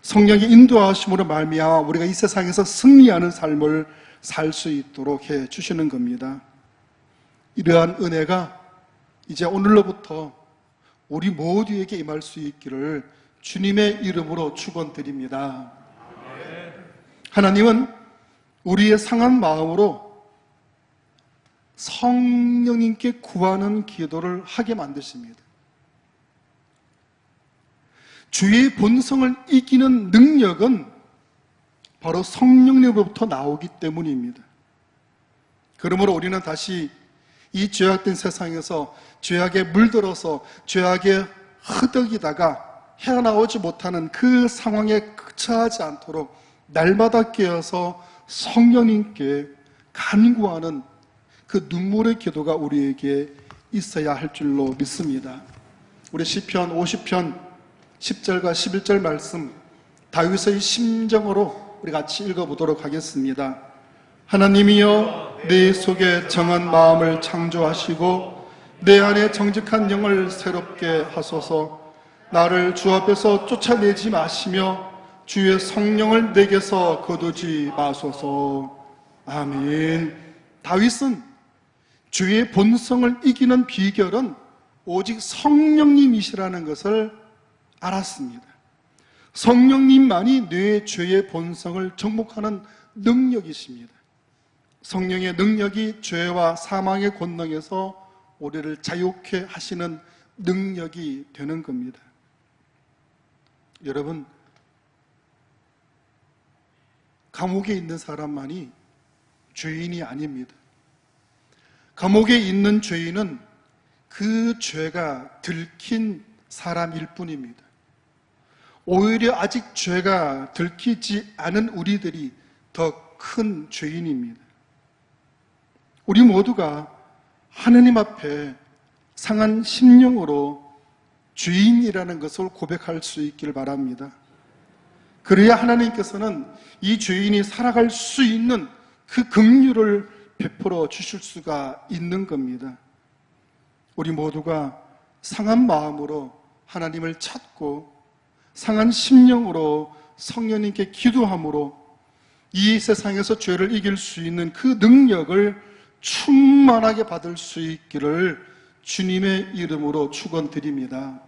성령의 인도하심으로 말미암아 우리가 이 세상에서 승리하는 삶을 살 수 있도록 해 주시는 겁니다. 이러한 은혜가 이제 오늘로부터 우리 모두에게 임할 수 있기를 주님의 이름으로 축원드립니다. 하나님은 우리의 상한 마음으로 성령님께 구하는 기도를 하게 만드십니다. 죄의 본성을 이기는 능력은 바로 성령님으로부터 나오기 때문입니다. 그러므로 우리는 다시 이 죄악된 세상에서 죄악에 물들어서 죄악에 허덕이다가 헤어나오지 못하는 그 상황에 처하지 않도록 날마다 깨어서 성령님께 간구하는 그 눈물의 기도가 우리에게 있어야 할 줄로 믿습니다. 우리 시편 50편 10절과 11절 말씀 다윗의 심정으로 우리 같이 읽어보도록 하겠습니다. 하나님이여 내 속에 정한 마음을 창조하시고 내 안에 정직한 영을 새롭게 하소서. 나를 주 앞에서 쫓아내지 마시며 주의 성령을 내게서 거두지 마소서. 아멘. 다윗은 죄의 본성을 이기는 비결은 오직 성령님이시라는 것을 알았습니다. 성령님만이 내 죄의 본성을 정복하는 능력이십니다. 성령의 능력이 죄와 사망의 권능에서 우리를 자유케 하시는 능력이 되는 겁니다. 여러분, 감옥에 있는 사람만이 죄인이 아닙니다. 감옥에 있는 죄인은 그 죄가 들킨 사람일 뿐입니다. 오히려 아직 죄가 들키지 않은 우리들이 더 큰 죄인입니다. 우리 모두가 하느님 앞에 상한 심령으로 죄인이라는 것을 고백할 수 있기를 바랍니다. 그래야 하나님께서는 이 죄인이 살아갈 수 있는 그 긍휼을 베풀어 주실 수가 있는 겁니다. 우리 모두가 상한 마음으로 하나님을 찾고 상한 심령으로 성령님께 기도함으로 이 세상에서 죄를 이길 수 있는 그 능력을 충만하게 받을 수 있기를 주님의 이름으로 축원드립니다.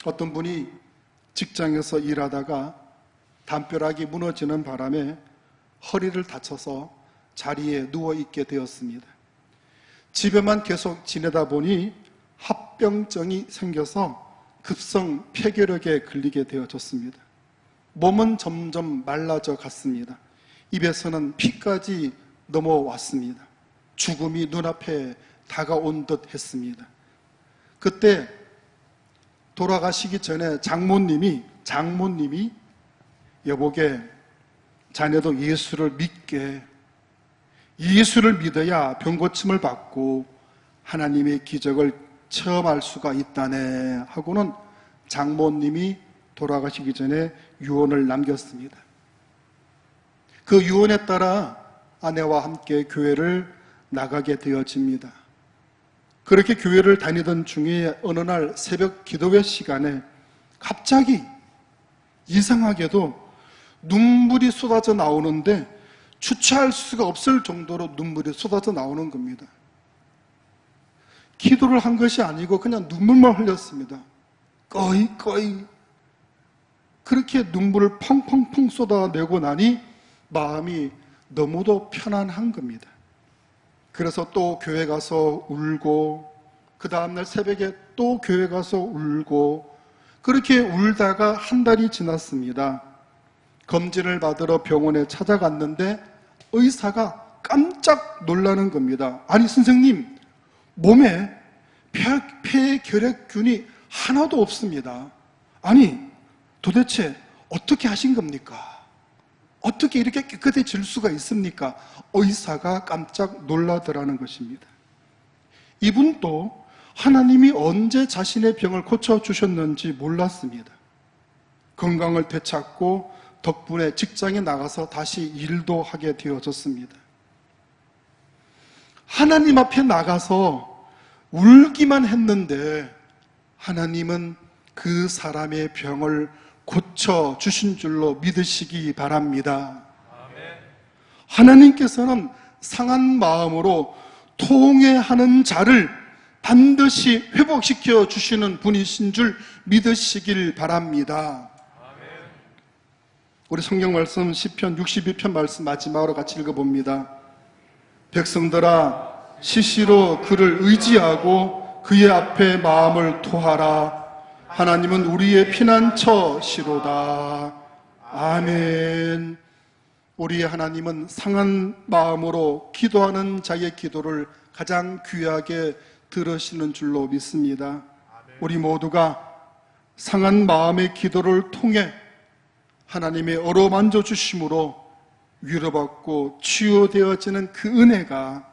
어떤 분이 직장에서 일하다가 담벼락이 무너지는 바람에 허리를 다쳐서 자리에 누워있게 되었습니다. 집에만 계속 지내다 보니 합병증이 생겨서 급성 폐결핵에 걸리게 되어졌습니다. 몸은 점점 말라져 갔습니다. 입에서는 피까지 넘어왔습니다. 죽음이 눈앞에 다가온 듯 했습니다. 그때 돌아가시기 전에 장모님이 여보게 자네도 예수를 믿게, 예수를 믿어야 병고침을 받고 하나님의 기적을 체험할 수가 있다네 하고는 장모님이 돌아가시기 전에 유언을 남겼습니다. 그 유언에 따라 아내와 함께 교회를 나가게 되어집니다. 그렇게 교회를 다니던 중에 어느 날 새벽 기도회 시간에 갑자기 이상하게도 눈물이 쏟아져 나오는데 주체할 수가 없을 정도로 눈물이 쏟아져 나오는 겁니다. 기도를 한 것이 아니고 그냥 눈물만 흘렸습니다. 꺼이 그렇게 눈물을 펑펑펑 쏟아내고 나니 마음이 너무도 편안한 겁니다. 그래서 또 교회 가서 울고 그 다음날 새벽에 또 교회 가서 울고 그렇게 울다가 한 달이 지났습니다. 검진을 받으러 병원에 찾아갔는데 의사가 깜짝 놀라는 겁니다. 아니 선생님, 몸에 폐결핵균이 하나도 없습니다. 아니 도대체 어떻게 하신 겁니까? 어떻게 이렇게 깨끗해질 수가 있습니까? 의사가 깜짝 놀라더라는 것입니다. 이분도 하나님이 언제 자신의 병을 고쳐주셨는지 몰랐습니다. 건강을 되찾고 덕분에 직장에 나가서 다시 일도 하게 되어졌습니다. 하나님 앞에 나가서 울기만 했는데 하나님은 그 사람의 병을 고쳐주신 줄로 믿으시기 바랍니다. 하나님께서는 상한 마음으로 통회하는 자를 반드시 회복시켜 주시는 분이신 줄 믿으시길 바랍니다. 우리 성경 말씀 시편 62편 말씀 마지막으로 같이 읽어봅니다. 백성들아 시시로 그를 의지하고 그의 앞에 마음을 토하라. 하나님은 우리의 피난처시로다. 아멘. 우리의 하나님은 상한 마음으로 기도하는 자의 기도를 가장 귀하게 들으시는 줄로 믿습니다. 우리 모두가 상한 마음의 기도를 통해 하나님의 어루만져 주심으로 위로받고 치유되어지는 그 은혜가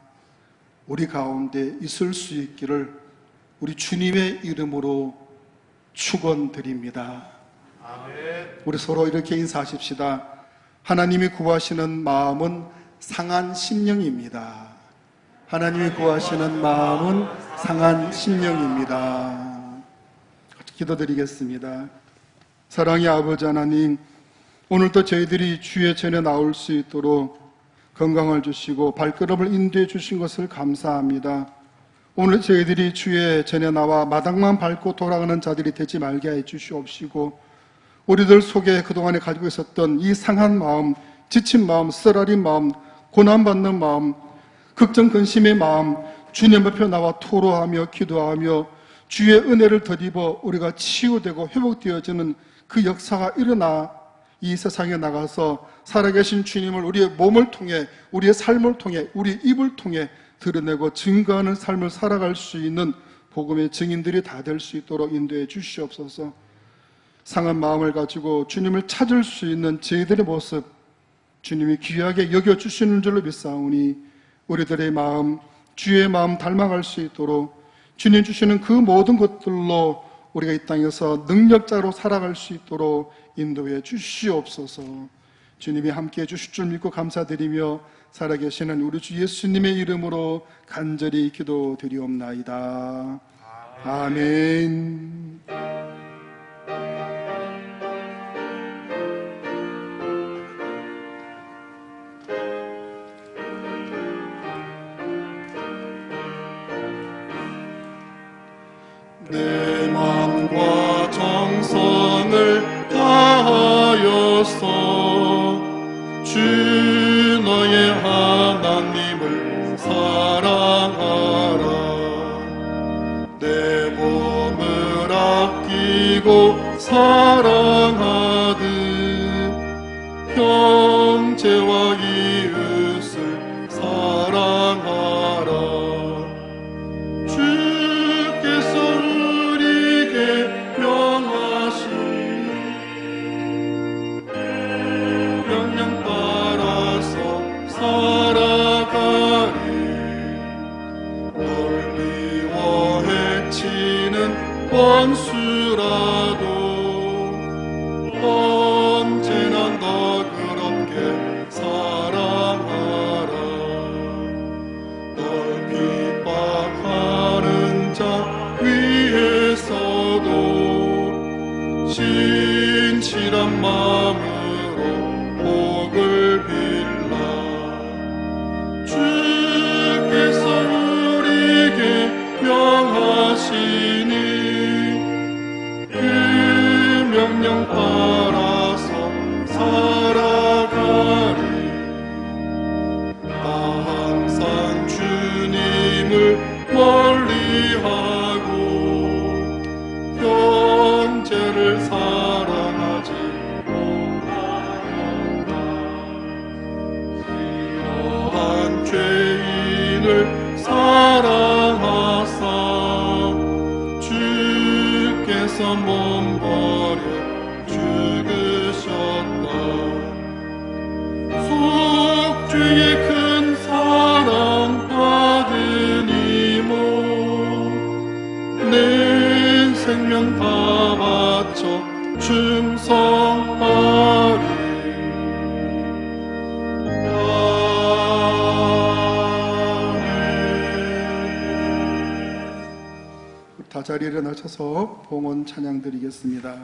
우리 가운데 있을 수 있기를 우리 주님의 이름으로 축원드립니다. 우리 서로 이렇게 인사하십시다. 하나님이 구하시는 마음은 상한 심령입니다. 하나님이 구하시는 마음은 상한 심령입니다. 기도드리겠습니다. 사랑의 아버지 하나님, 오늘도 저희들이 주의 전에 나올 수 있도록 건강을 주시고 발걸음을 인도해 주신 것을 감사합니다. 오늘 저희들이 주의 전에 나와 마당만 밟고 돌아가는 자들이 되지 말게 해 주시옵시고, 우리들 속에 그동안에 가지고 있었던 이 상한 마음, 지친 마음, 쓰라린 마음, 고난받는 마음, 걱정 근심의 마음, 주님 앞에 나와 토로하며 기도하며 주의 은혜를 덧입어 우리가 치유되고 회복되어지는 그 역사가 일어나 이 세상에 나가서 살아계신 주님을 우리의 몸을 통해, 우리의 삶을 통해, 우리 입을 통해 드러내고 증거하는 삶을 살아갈 수 있는 복음의 증인들이 다 될 수 있도록 인도해 주시옵소서. 상한 마음을 가지고 주님을 찾을 수 있는 저희들의 모습 주님이 귀하게 여겨주시는 줄로 믿사오니 우리들의 마음, 주의 마음 닮아갈 수 있도록 주님 주시는 그 모든 것들로 우리가 이 땅에서 능력자로 살아갈 수 있도록 인도해 주시옵소서. 주님이 함께해 주실 줄 믿고 감사드리며 살아계시는 우리 주 예수님의 이름으로 간절히 기도드리옵나이다. 아멘. 내 맘과 정성을 다하여서 주 너의 하나님을 사랑하라. 내 몸을 아끼고 사랑하듯 형제와 이웃을 사랑하라. 주께서 우리에게 명하신 명령 따라서 살아가리. 널 미워해치는 원수라도 언제나 너그럽게 사랑하라. 널 핍박하는 자 위에서도 진실한 마음으로 복을 빌라. 주께서 우리에게 명하시니 그 명령 따라서 살아가리. 나 항상 주님을 멀리하고 형제를 사랑하지 못하였다. 이러한 죄인을 사랑하사 주께서 몸 버려 죽으셨다. 속죄의 큰 사랑 받으니모 내 생명 다 바쳐 충성하리. 다 자리에 일어나셔서 봉헌 찬양 드리겠습니다.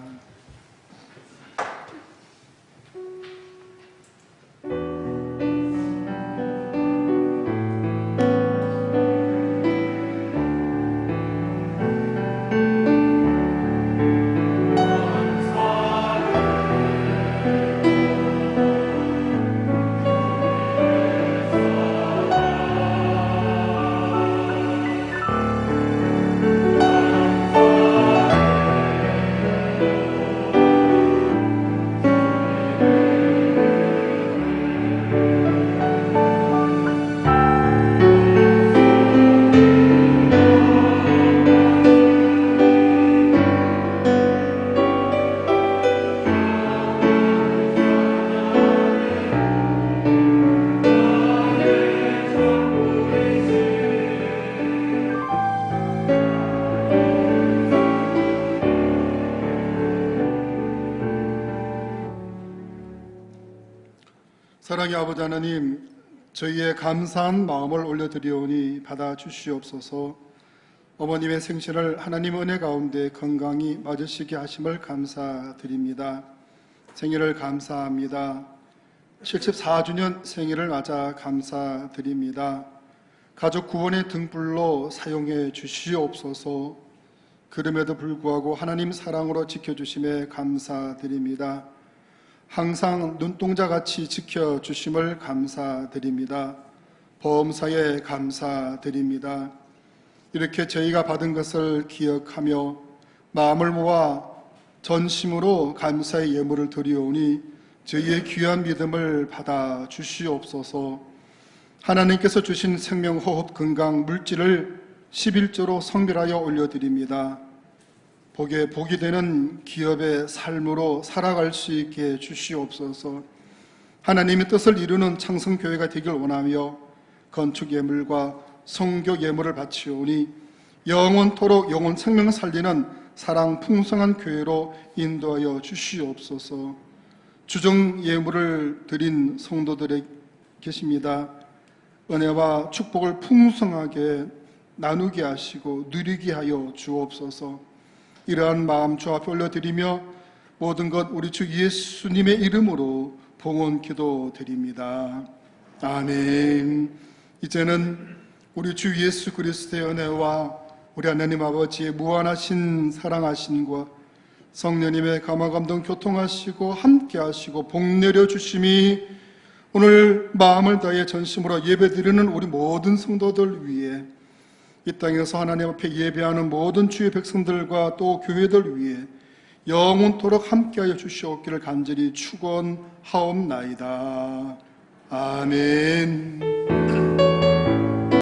사랑의 아버지 하나님, 저희의 감사한 마음을 올려드리오니 받아주시옵소서. 어머님의 생신을 하나님 은혜 가운데 건강히 맞으시게 하심을 감사드립니다. 생일을 감사합니다. 74주년 생일을 맞아 감사드립니다. 가족 구원의 등불로 사용해 주시옵소서. 그럼에도 불구하고 하나님 사랑으로 지켜주심에 감사드립니다. 항상 눈동자같이 지켜주심을 감사드립니다. 보험사에 감사드립니다. 이렇게 저희가 받은 것을 기억하며 마음을 모아 전심으로 감사의 예물을 드리오니 저희의 귀한 믿음을 받아 주시옵소서. 하나님께서 주신 생명, 호흡, 건강, 물질을 11조로 성별하여 올려드립니다. 복에 복이 되는 기업의 삶으로 살아갈 수 있게 주시옵소서. 하나님의 뜻을 이루는 창성교회가 되길 원하며 건축 예물과 성교 예물을 바치오니 영원토록 영원 생명을 살리는 사랑 풍성한 교회로 인도하여 주시옵소서. 주정 예물을 드린 성도들에 계십니다. 은혜와 축복을 풍성하게 나누게 하시고 누리게 하여 주옵소서. 이러한 마음 주 앞에 올려드리며 모든 것 우리 주 예수님의 이름으로 봉헌 기도드립니다. 아멘. 이제는 우리 주 예수 그리스도의 은혜와 우리 하나님 아버지의 무한하신 사랑하심과 성령님의 감화감동 교통하시고 함께하시고 복 내려주심이 오늘 마음을 다해 전심으로 예배드리는 우리 모든 성도들 위해 이 땅에서 하나님 앞에 예배하는 모든 주의 백성들과 또 교회들 위해 영원토록 함께하여 주시옵기를 간절히 축원하옵나이다. 아멘.